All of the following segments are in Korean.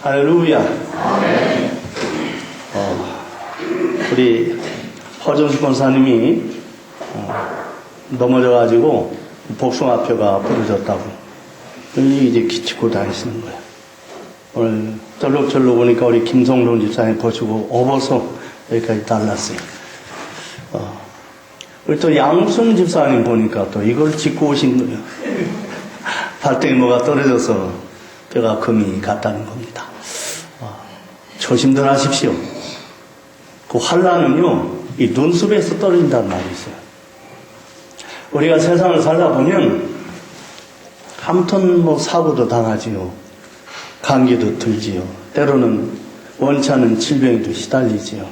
할렐루야. 우리 허정수 권사님이 넘어져가지고 복숭아뼈가 부러졌다고 이제 기치고 다니시는 거예요. 오늘 쩔룩쩔룩 보니까 우리 김성동 집사님 보시고 업어서 여기까지 달랐어요. 우리 또 양순 집사님 보니까 또 이걸 짚고 오신 거예요. 발등에 뭐가 떨어져서 뼈가 금이 갔다는 겁니다. 조심들 하십시오. 그 환란은요, 이 눈썹에서 떨어진다는 말이 있어요. 우리가 세상을 살다 보면 아무튼 뭐 사고도 당하지요. 감기도 들지요. 때로는 원치 않은 질병에도 시달리지요.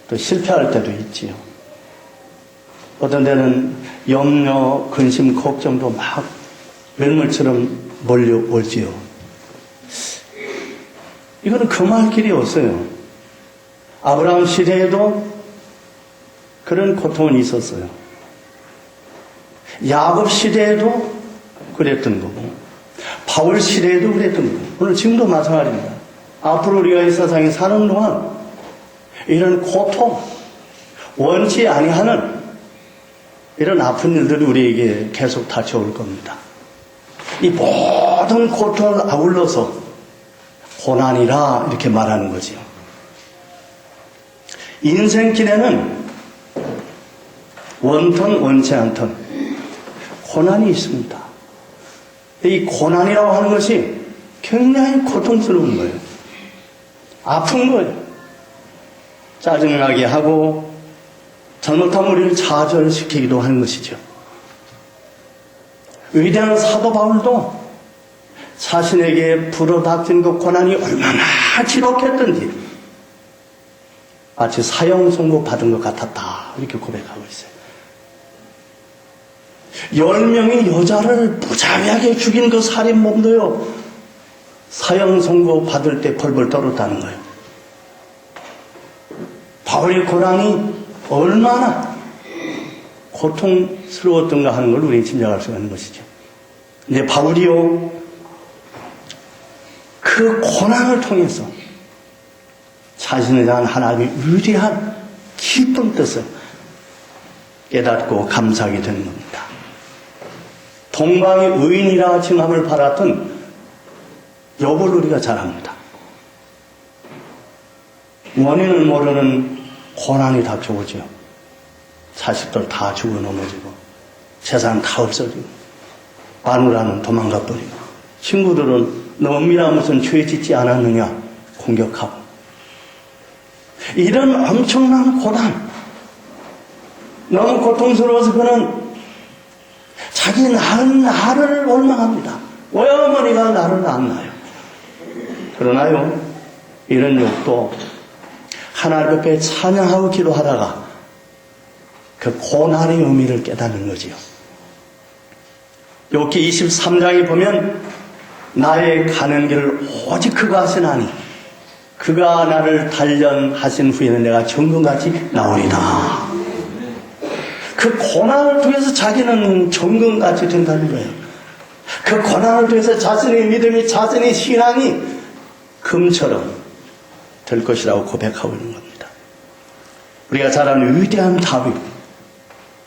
또 실패할 때도 있지요. 어떤 때는 염려, 근심, 걱정도 막 맹물처럼 몰려오지요. 이거는 금할 길이 없어요. 아브라함 시대에도 그런 고통은 있었어요. 야곱 시대에도 그랬던 거고, 바울 시대에도 그랬던 거고, 오늘 지금도 마찬가지입니다. 앞으로 우리가 이 세상에 사는 동안 이런 고통, 원치 아니하는 이런 아픈 일들이 우리에게 계속 닥쳐올 겁니다. 이 모든 고통을 아울러서 고난이라 이렇게 말하는 거지요. 인생길에는 원턴 원치 않던 고난이 있습니다. 이 고난이라고 하는 것이 굉장히 고통스러운 거예요. 아픈 거예요. 짜증나게 하고 잘못하면 우리를 좌절시키기도 하는 것이죠. 위대한 사도 바울도 자신에게 불어닥친 그 고난이 얼마나 지독했던지 마치 사형 선고 받은 것 같았다 이렇게 고백하고 있어요. 10명의 여자를 무자비하게 죽인 그 살인범도요 사형 선고 받을 때 벌벌 떨었다는 거예요. 바울의 고난이 얼마나 고통스러웠던가 하는 걸 우리는 짐작할 수가 있는 것이죠. 근데 바울이요 그 고난을 통해서 자신에 대한 하나님의 위대한 기쁜 뜻을 깨닫고 감사하게 되는 겁니다. 동방의 의인이라 칭함을 받았던 욥을 우리가 잘 압니다. 원인을 모르는 고난이 닥쳐오죠. 자식들 다 죽어 넘어지고 재산 다 없어지고 마누라는 도망가 버리고 친구들은 너 은밀한 무슨 죄 짓지 않았느냐 공격하고 이런 엄청난 고난 너무 고통스러워서 그는 자기 낳은 나를 원망합니다. 왜 어머니가 나를 낳았나요? 그러나요 이런 욕도 하나님 앞에 찬양하고 기도하다가 그 고난의 의미를 깨닫는 거지요. 욥기 23장에 보면 나의 가는 길을 오직 그가 하시나니 그가 나를 단련하신 후에는 내가 정금같이 나오리다. 그 고난을 통해서 자기는 정금같이 된다는 거예요. 그 고난을 통해서 자신의 믿음이 자신의 신앙이 금처럼 될 것이라고 고백하고 있는 겁니다. 우리가 잘 아는 위대한 다윗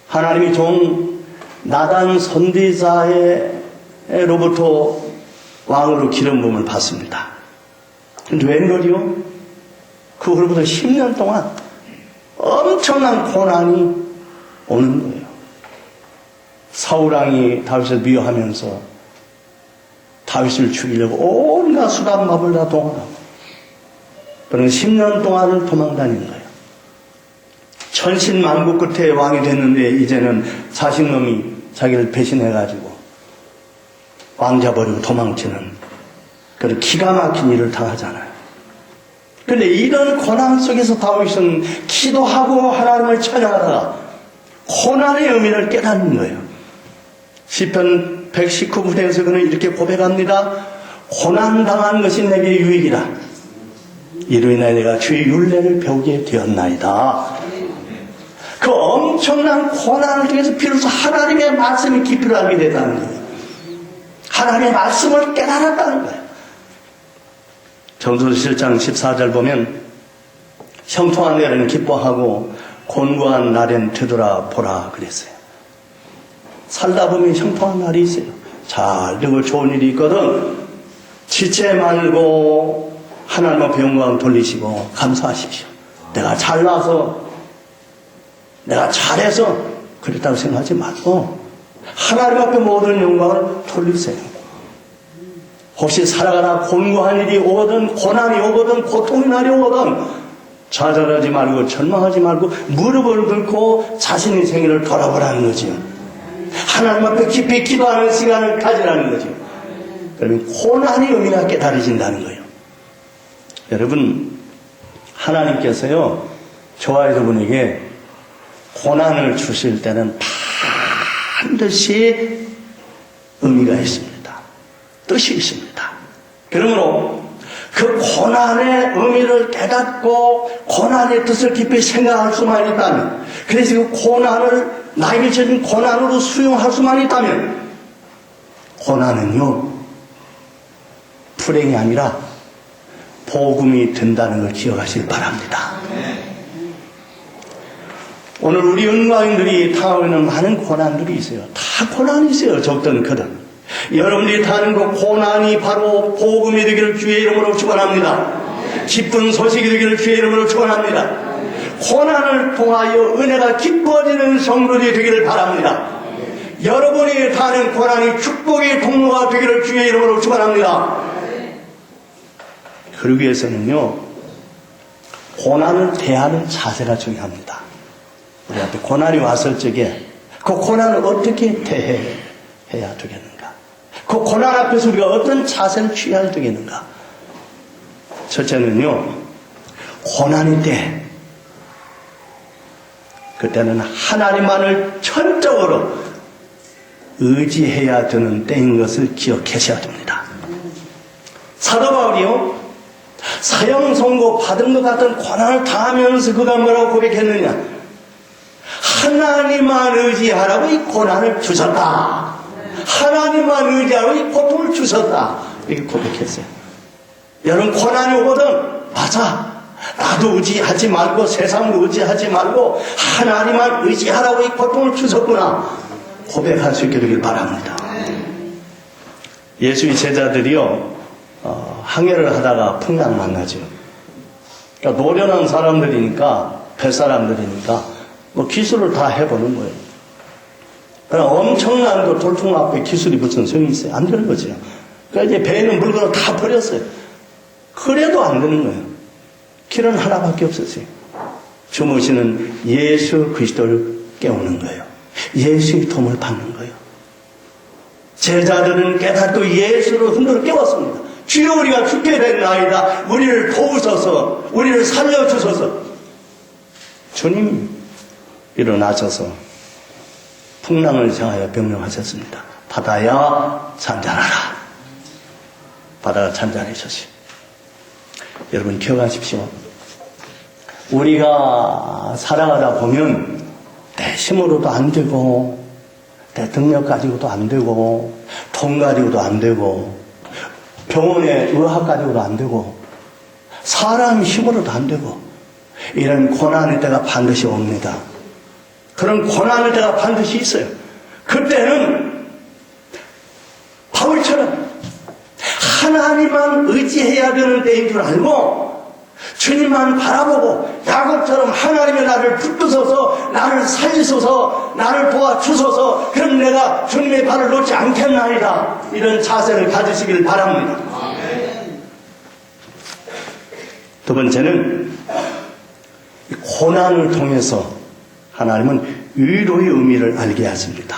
하나님이 종 나단 선지자로부터 왕으로 기름 부음을 받습니다. 근데 웬걸요? 그 후로부터 10년 동안 엄청난 고난이 오는 거예요. 사울왕이 다윗을 미워하면서 다윗을 죽이려고 온갖 수단마법을 다 동원하고 그런 10년 동안을 도망다닌 거예요. 천신만고 끝에 왕이 됐는데 이제는 자식놈이 자기를 배신해가지고 왕자 버리고 도망치는 그런 기가 막힌 일을 당하잖아요. 그런데 이런 고난 속에서 다윗은 기도하고 하나님을 찬양하다가 고난의 의미를 깨닫는 거예요. 시편 119편에서 그는 이렇게 고백합니다. 고난당한 것이 내게 유익이라. 이로 인하여 내가 주의 율례를 배우게 되었나이다. 그 엄청난 고난을 통해서 비로소 하나님의 말씀이 깊이를 알게 됐다는 거예요. 하나님의 말씀을 깨달았다는 거예요. 전도서 7장 14절 보면 형통한 날에는 기뻐하고 곤고한 날엔 되돌아보라 그랬어요. 살다 보면 형통한 날이 있어요. 잘 되고 좋은 일이 있거든 지체 말고 하나님 앞에 영광 돌리시고 감사하십시오. 내가 잘나서 내가 잘해서 그랬다고 생각하지 말고 하나님 앞에 모든 영광을 돌리세요. 혹시 살아가다 곤고한 일이 오거든 고난이 오거든 고통의 날이 오거든 좌절하지 말고 절망하지 말고 무릎을 꿇고 자신의 생애를 돌아보라는 거죠. 하나님 앞에 깊이 기도하는 시간을 가지라는 거죠. 그러면 고난의 의미가 깨달아진다는 거예요. 여러분, 하나님께서요 저와 여러분에게 고난을 주실 때는 반드시 의미가 있습니다. 뜻이 있습니다. 그러므로 그 고난의 의미를 깨닫고 고난의 뜻을 깊이 생각할 수만 있다면, 그래서 그 고난을 나에게 주신 고난으로 수용할 수만 있다면, 고난은요 불행이 아니라 복음이 된다는 걸 기억하시기 바랍니다. 오늘 우리 은광인들이 당하고 있는 많은 고난들이 있어요. 다 고난이 있어요. 적든 크든. 여러분들이 당하는 그 고난이 바로 복음이 되기를 주의 이름으로 축원합니다. 기쁜 소식이 되기를 주의 이름으로 축원합니다. 고난을 통하여 은혜가 기뻐지는 성도들이 되기를 바랍니다. 여러분이 당하는 고난이 축복의 통로가 되기를 주의 이름으로 축원합니다. 그러기 위해서는요 고난을 대하는 자세가 중요합니다. 우리 앞에 고난이 왔을 적에 그 고난을 어떻게 대해야 되겠는가? 그 고난 앞에서 우리가 어떤 자세를 취해야 되겠는가? 첫째는요 고난일 때 그때는 하나님만을 전적으로 의지해야 되는 때인 것을 기억하셔야 됩니다. 사도 바울이요 사형 선고 받은 것 같은 고난을 당하면서 그가 뭐라고 고백했느냐? 하나님만 의지하라고 이 고난을 주셨다. 하나님만 의지하라고 이 고통을 주셨다. 이렇게 고백했어요. 여러분 고난이 오거든 맞아. 나도 의지하지 말고 세상을 의지하지 말고 하나님만 의지하라고 이 고통을 주셨구나. 고백할 수 있게 되길 바랍니다. 예수의 제자들이요 항해를 하다가 풍랑 만나죠. 그러니까 노련한 사람들이니까 뱃사람들이니까 뭐 기술을 다 해보는 거예요. 그러나 엄청난 그 돌풍 앞에 기술이 무슨 소용이 있어요? 안 되는 거죠. 그러니까 이제 배에 있는 물건을 다 버렸어요. 그래도 안 되는 거예요. 길은 하나밖에 없었어요. 주무시는 예수 그리스도를 깨우는 거예요. 예수의 도움을 받는 거예요. 제자들은 깨닫고 예수를 흔들어 깨웠습니다. 주여 우리가 죽게 됐나이다. 우리를 도우소서, 우리를 살려주소서. 주님 일어나셔서 풍랑을 향하여 명령하셨습니다. 바다야 잔잔하라. 바다가 잔잔해졌어요. 여러분 기억하십시오. 우리가 살아가다 보면 내 힘으로도 안 되고 내 능력 가지고도 안 되고 돈 가지고도 안 되고 병원의 의학 가지고도 안 되고 사람 힘으로도 안 되고 이런 고난의 때가 반드시 옵니다. 그런 고난의 때가 반드시 있어요. 그때는 바울처럼 하나님만 의지해야 되는 때인 줄 알고 주님만 바라보고 야곱처럼 하나님의 나를 붙드셔서 나를 살리소서 나를 도와주소서 그럼 내가 주님의 발을 놓지 않겠나이다. 이런 자세를 가지시길 바랍니다. 두 번째는 고난을 통해서 하나님은 위로의 의미를 알게 하십니다.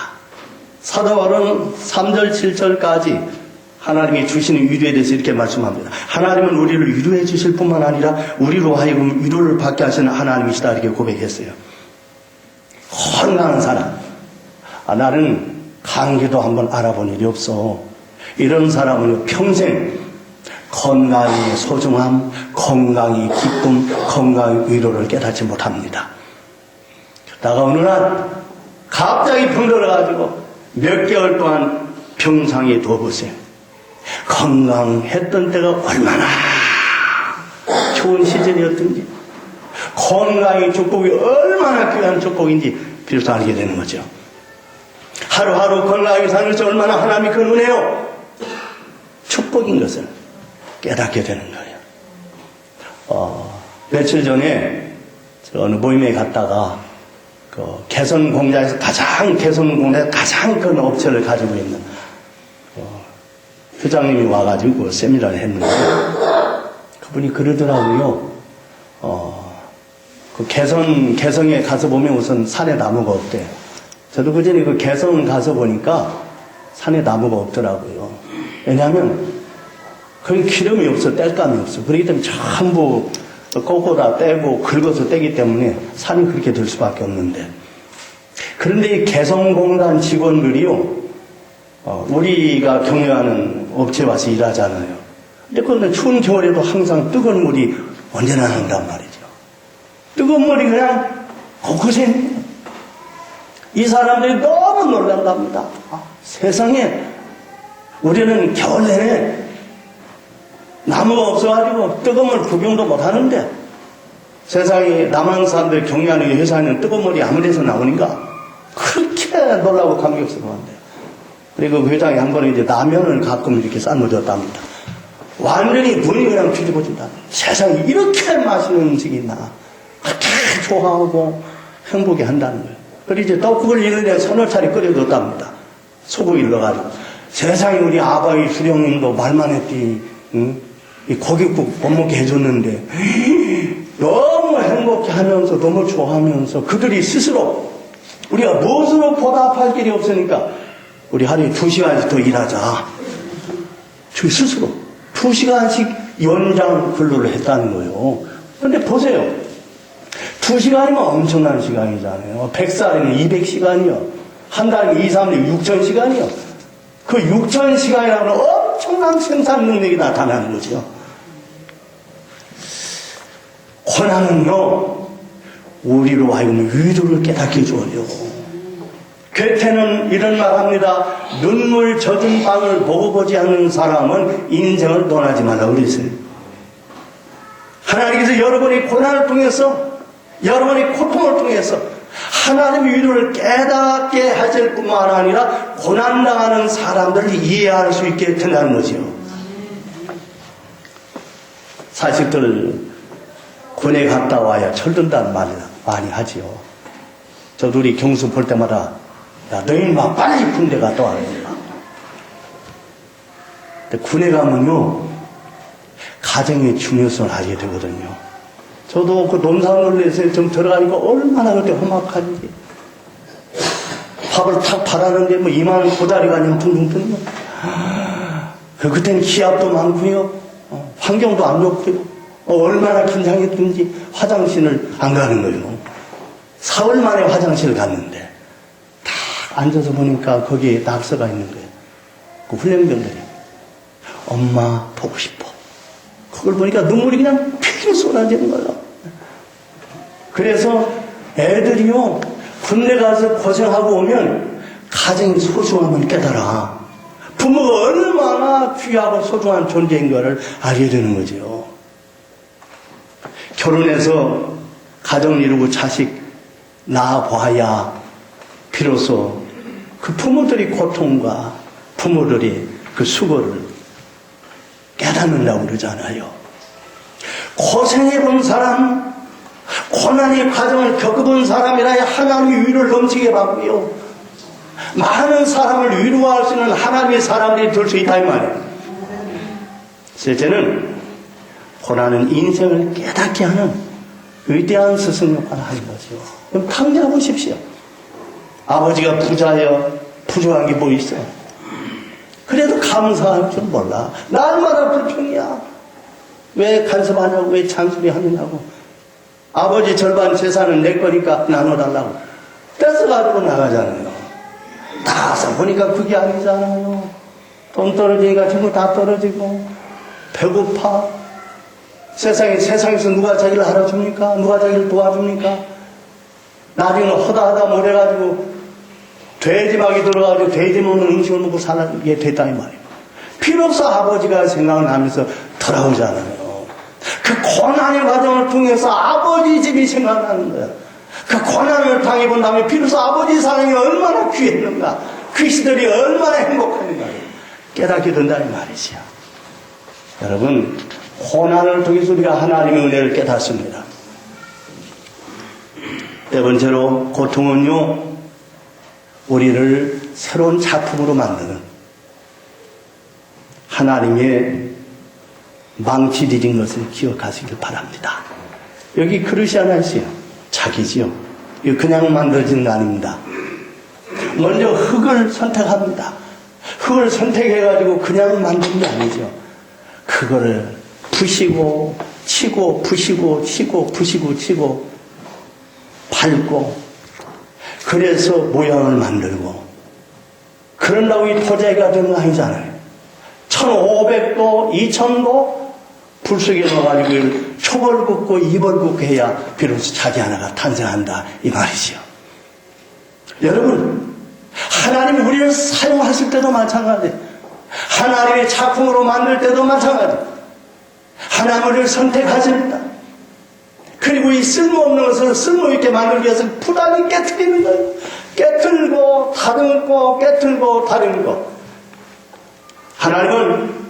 사도 바울은 3절 7절까지 하나님이 주시는 위로에 대해서 이렇게 말씀합니다. 하나님은 우리를 위로해 주실 뿐만 아니라 우리로 하여금 위로를 받게 하시는 하나님이시다 이렇게 고백했어요. 건강한 사람 나는 감기도 한번 알아본 일이 없어. 이런 사람은 평생 건강의 소중함, 건강의 기쁨, 건강의 위로를 깨닫지 못합니다. 그러다가 어느 날 갑자기 병 들어가지고 몇 개월 동안 병상에 누워보세요. 건강했던 때가 얼마나 좋은 시절이었든지 건강의 축복이 얼마나 귀한 축복인지 비로소 알게 되는 거죠. 하루하루 건강하게 사는 것이 얼마나 하나님이 큰 은혜요 축복인 것을 깨닫게 되는 거예요. 며칠 전에 어느 모임에 갔다가 그 개선 공장에서 개선 공장에서 가장 큰 업체를 가지고 있는 회장님이 와가지고 세미나를 했는데 그분이 그러더라고요. 그 개성에 가서 보면 우선 산에 나무가 없대요. 저도 그 전에 그 개성 가서 보니까 산에 나무가 없더라고요. 왜냐하면 거기 기름이 없어, 땔감이 없어. 그렇기 때문에 전부 꼬꼬다 떼고 긁어서 떼기 때문에 산이 그렇게 될 수밖에 없는데. 그런데 이 개성공단 직원들이요, 우리가 경영하는 업체에 와서 일하잖아요. 근데 그런데 추운 겨울에도 항상 뜨거운 물이 언제나 나온단 말이죠. 뜨거운 물이 그냥 곳곳에 이 사람들이 너무 놀란답니다. 세상에 우리는 겨울 내내 나무가 없어가지고 뜨거운 물 구경도 못하는데 세상에 남한 사람들 경유하는 회사에는 뜨거운 물이 아무 데서 나오니까 그렇게 놀라고 감격스러워한대요. 그리고 그 회장이 한 번은 이제 라면을 가끔 이렇게 삶아줬답니다. 완전히 눈이 그냥 뒤집어진다. 세상에 이렇게 맛있는 음식이 있나. 그렇게 좋아하고 행복해 한다는 거예요. 그리고 이제 떡국을 이런데 서너 차례 끓여줬답니다. 소고기를 넣어가지고. 세상에 우리 아바이 수령님도 말만 했지, 응? 이 고깃국 못 먹게 해줬는데, 너무 행복해 하면서, 너무 좋아하면서, 그들이 스스로, 우리가 무엇으로 보답할 길이 없으니까, 우리 하루에 2시간씩 더 일하자. 저 스스로 2시간씩 연장 근로를 했다는 거예요. 그런데 보세요. 2시간이면 엄청난 시간이잖아요. 100살이면 200시간이요. 한 달에 2, 3일 6,000시간이요. 그 6,000시간이라는 엄청난 생산 능력이 나타나는 거죠. 고난은요, 우리로 하여금 위로를 깨닫게 해줘요. 괴테는 이런 말 합니다. 눈물 젖은 빵을 먹어보지 않는 사람은 인생을 논하지 말라 그랬어요. 하나님께서 여러분의 고난을 통해서, 여러분의 고통을 통해서 하나님의 위로를 깨닫게 하실 뿐만 아니라 고난당하는 사람들을 이해할 수 있게 된다는 거죠. 자식들 군에 갔다 와야 철든다는 말을 많이 하지요. 저도 우리 경수 볼 때마다 야, 너희는 막 빨리 군대 갔다 와야 된다. 근데 군에 가면요, 가정의 중요성을 알게 되거든요. 저도 그 논산원에서 좀 들어가니까 얼마나 그때 험악한지. 밥을 탁 받았는데 뭐 이만 고다리가 그냥 둥둥 뜨는 거. 그때는 기압도 많고요. 환경도 안 좋고요. 얼마나 긴장했든지 화장실을 안 가는 거예요. 사흘 만에 화장실을 갔는데 딱 앉아서 보니까 거기에 낙서가 있는 거예요. 그 훈련병들이 엄마 보고 싶어. 그걸 보니까 눈물이 그냥 핑 쏟아지는 거예요. 그래서 애들이요, 군대 가서 고생하고 오면 가정의 소중함을 깨달아. 부모가 얼마나 귀하고 소중한 존재인 것을 알게 되는 거죠. 결혼해서 가정을 이루고 자식 낳아봐야 비로소 그 부모들의 고통과 부모들의 그 수고를 깨닫는다고 그러잖아요. 고생해본 사람, 고난의 과정을 겪어본 사람이라야 하나님의 위로를 넘치게 받고요. 많은 사람을 위로할 수 있는 하나님의 사람들이 될 수 있다 이 말이에요. 셋째는 고난은 인생을 깨닫게 하는 위대한 스승 역할을 하는 거죠. 그럼 탕자해 보십시오. 아버지가 부자예요. 부족한 게 뭐 있어? 그래도 감사할 줄 몰라. 날마다 불평이야. 왜 간섭하냐고, 왜 잔소리 하느냐고. 아버지 절반 재산은 내 거니까 나눠달라고. 뺏어가지고 나가잖아요. 나가서 보니까 그게 아니잖아요. 돈 떨어지니까 전부 다 떨어지고, 배고파. 세상에서 누가 자기를 알아줍니까? 누가 자기를 도와줍니까? 나중에 허다하다 못해가지고, 돼지막이 들어가지고 돼지 먹는 음식을 먹고 살게 됐다 이 말이에요. 비로소 아버지가 생각나면서 돌아오잖아요. 그 고난의 과정을 통해서 아버지 집이 생각나는 거야. 그 고난을 당해본 다음에 비로소 아버지 사랑이 얼마나 귀했는가, 그 시절이 얼마나 행복했는가 깨닫게 된다 이 말이지요. 여러분, 고난을 통해서 우리가 하나님의 은혜를 깨닫습니다. 네 번째로, 고통은요, 우리를 새로운 작품으로 만드는 하나님의 망치들인 것을 기억하시길 바랍니다. 여기 그릇이 하나 있어요. 자기지요. 이거 그냥 만들어지는 거 아닙니다. 먼저 흙을 선택합니다. 흙을 선택해가지고 그냥 만드는 게 아니죠. 그거를 부시고 치고 부시고 치고 부시고 치고 밟고 그래서 모양을 만들고 그런다고 이 토자기가 되는 거 아니잖아요. 1500도 2000도 불 속에 넣어가지고 촉을 긋고 입을 긋고 해야 비로소 자기 하나가 탄생한다 이 말이죠. 여러분, 하나님이 우리를 사용하실 때도 마찬가지예요. 하나님의 작품으로 만들 때도 마찬가지예요. 하나님 우리를 선택하십니다. 그리고 이 쓸모없는 것을 쓸모있게 만들기 위해서 부단히 깨트리는 거예요. 깨틀고 다듬고 깨틀고 다듬고. 하나님은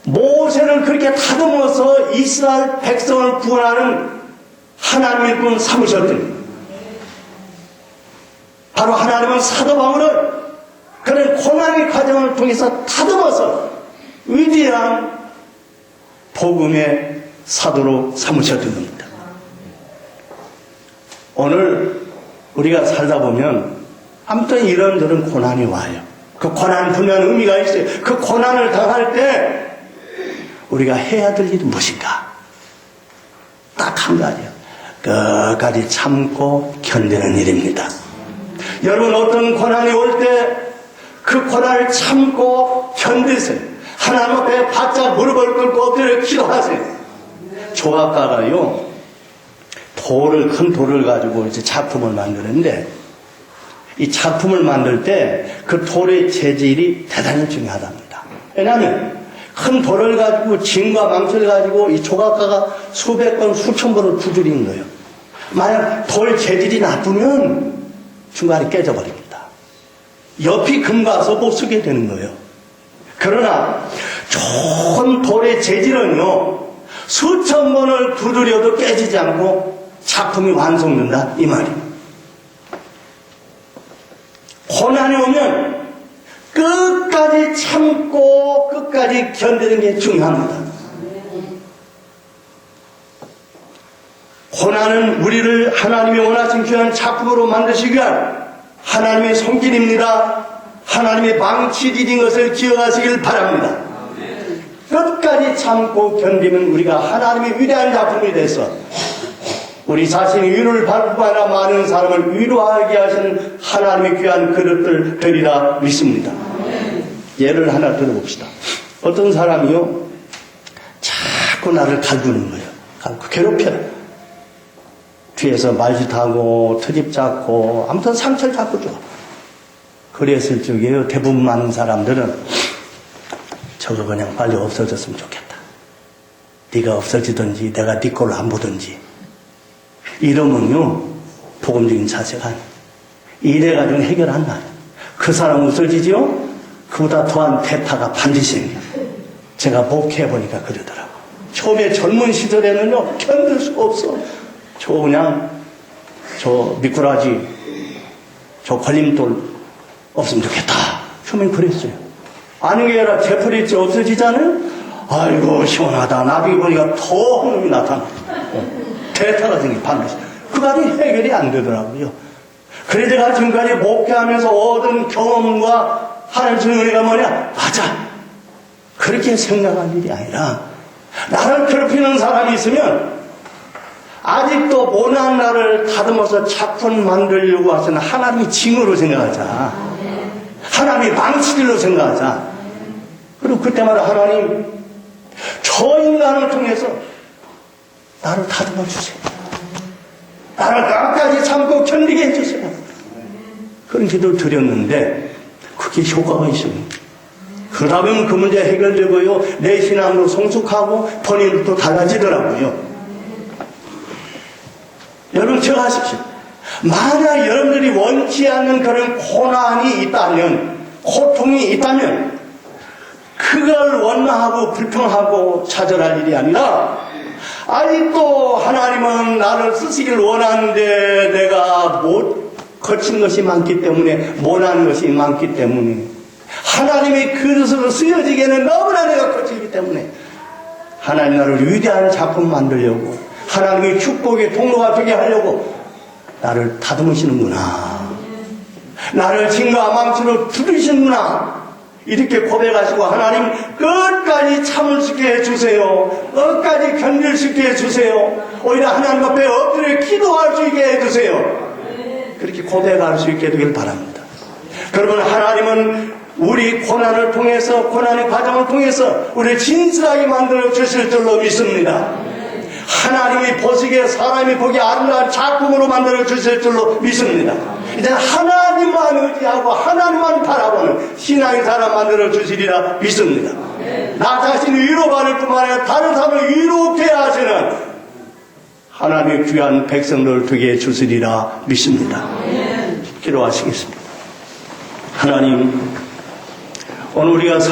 모세를 그렇게 다듬어서 이스라엘 백성을 구원하는 하나님의 분 삼으셨더니 바로 하나님은 사도 바울을 그런 고난의 과정을 통해서 다듬어서 위대한 복음의 사도로 삼으셨던 겁니다. 오늘 우리가 살다 보면 아무튼 이런저런 고난이 와요. 그 고난은 분명 의미가 있어요. 그 고난을 당할 때 우리가 해야 될 일이 무엇인가? 딱 한 가지요. 끝까지 참고 견디는 일입니다. 여러분, 어떤 고난이 올 때 그 고난을 참고 견디세요. 하나님 앞에 바짝 무릎을 꿇고 엎드려 기도하세요. 조각가가요, 큰 돌을 가지고 이제 작품을 만드는데, 이 작품을 만들 때 그 돌의 재질이 대단히 중요하답니다. 왜냐하면 큰 돌을 가지고 진과 망치를 가지고 이 조각가가 수백 번 수천 번을 두드리는 거예요. 만약 돌 재질이 나쁘면 중간에 깨져버립니다. 옆이 금가서 못 쓰게 되는 거예요. 그러나 좋은 돌의 재질은요, 수천 번을 두드려도 깨지지 않고 작품이 완성된다 이 말이에요. 고난이 오면 끝까지 참고 끝까지 견디는 게 중요합니다. 고난은 우리를 하나님이 원하신 귀한 작품으로 만드시기 위한 하나님의 손길입니다. 하나님의 망치디딘 것을 기억하시길 바랍니다. 끝까지 참고 견디면 우리가 하나님의 위대한 작품이 돼서 우리 자신의 위로를 받고 하나 많은 사람을 위로하게 하시는 하나님의 귀한 그릇들 되리라 믿습니다. 예를 하나 들어봅시다. 어떤 사람이요, 자꾸 나를 갈구는 거예요. 갈구, 괴롭혀요. 뒤에서 말짓하고 트집 잡고 아무튼 상처를 자꾸 줘. 그랬을 적에요, 대부분 많은 사람들은 저거 그냥 빨리 없어졌으면 좋겠다. 네가 없어지든지 내가 네 꼴을 안 보든지. 이러면요, 복음적인 자세가 아니에요. 이래가지고 해결 안 나요. 그 사람 없어지죠? 그보다 더한 대타가 반드시 생겨요. 제가 목회해보니까 그러더라고. 처음에 젊은 시절에는요, 견딜 수가 없어. 저 미꾸라지, 저 걸림돌 없으면 좋겠다. 처음엔 그랬어요. 아는 게 아니라 제풀이 없어지잖아요? 아이고, 시원하다. 나중에 보니까 더 놈이 나타나. 대타가 생기 반드시. 그간이 해결이 안 되더라고요. 그래 제가 지금까지 목회하면서 얻은 경험과 하나님의 은혜가 뭐냐? 맞아. 그렇게 생각할 일이 아니라 나를 괴롭히는 사람이 있으면 아직도 모난 나를 다듬어서 작품 만들려고 하시는 하나님이 징으로 생각하자. 하나님이 망치들로 생각하자. 그리고 그때마다 하나님 저 인간을 통해서 나를 다듬어 주세요. 나를 끝까지 참고 견디게 해주세요. 그런 기도를 드렸는데 그게 효과가 있습니다. 그러면 그 문제 해결되고요. 내 신앙도 성숙하고 본인도 달라지더라고요. 여러분 기억하십시오. 만약 여러분들이 원치 않는 그런 고난이 있다면, 고통이 있다면 그걸 원망하고 불평하고 차절할 일이 아니라, 아니 또 하나님은 나를 쓰시길 원하는데 내가 못 거친 것이 많기 때문에, 못한 것이 많기 때문에, 하나님의 그릇으로 쓰여지기에는 너무나 내가 거치기 때문에 하나님 나를 위대한 작품 만들려고, 하나님의 축복의 통로가 되게 하려고 나를 다듬으시는구나, 나를 진과 망치로 두드리시는구나, 이렇게 고백하시고, 하나님 끝까지 참을 수 있게 해주세요, 끝까지 견딜 수 있게 해주세요, 오히려 하나님 앞에 엎드려 기도할 수 있게 해주세요, 그렇게 고백할 수 있게 되길 바랍니다. 그러면 하나님은 우리 고난을 통해서, 고난의 과정을 통해서 우리를 진실하게 만들어 주실 줄로 믿습니다. 하나님이 보시기에, 사람이 보기에 아름다운 작품으로 만들어 주실 줄로 믿습니다. 이제 하나님만 의지하고 하나님만 바라보는 신앙의 사람 만들어 주시리라 믿습니다. 나 자신이 위로받을 뿐만 아니라 다른 사람을 위로케 하시는 하나님의 귀한 백성들 되게 해주시리라 믿습니다. 기도하시겠습니다. 하나님, 오늘 우리가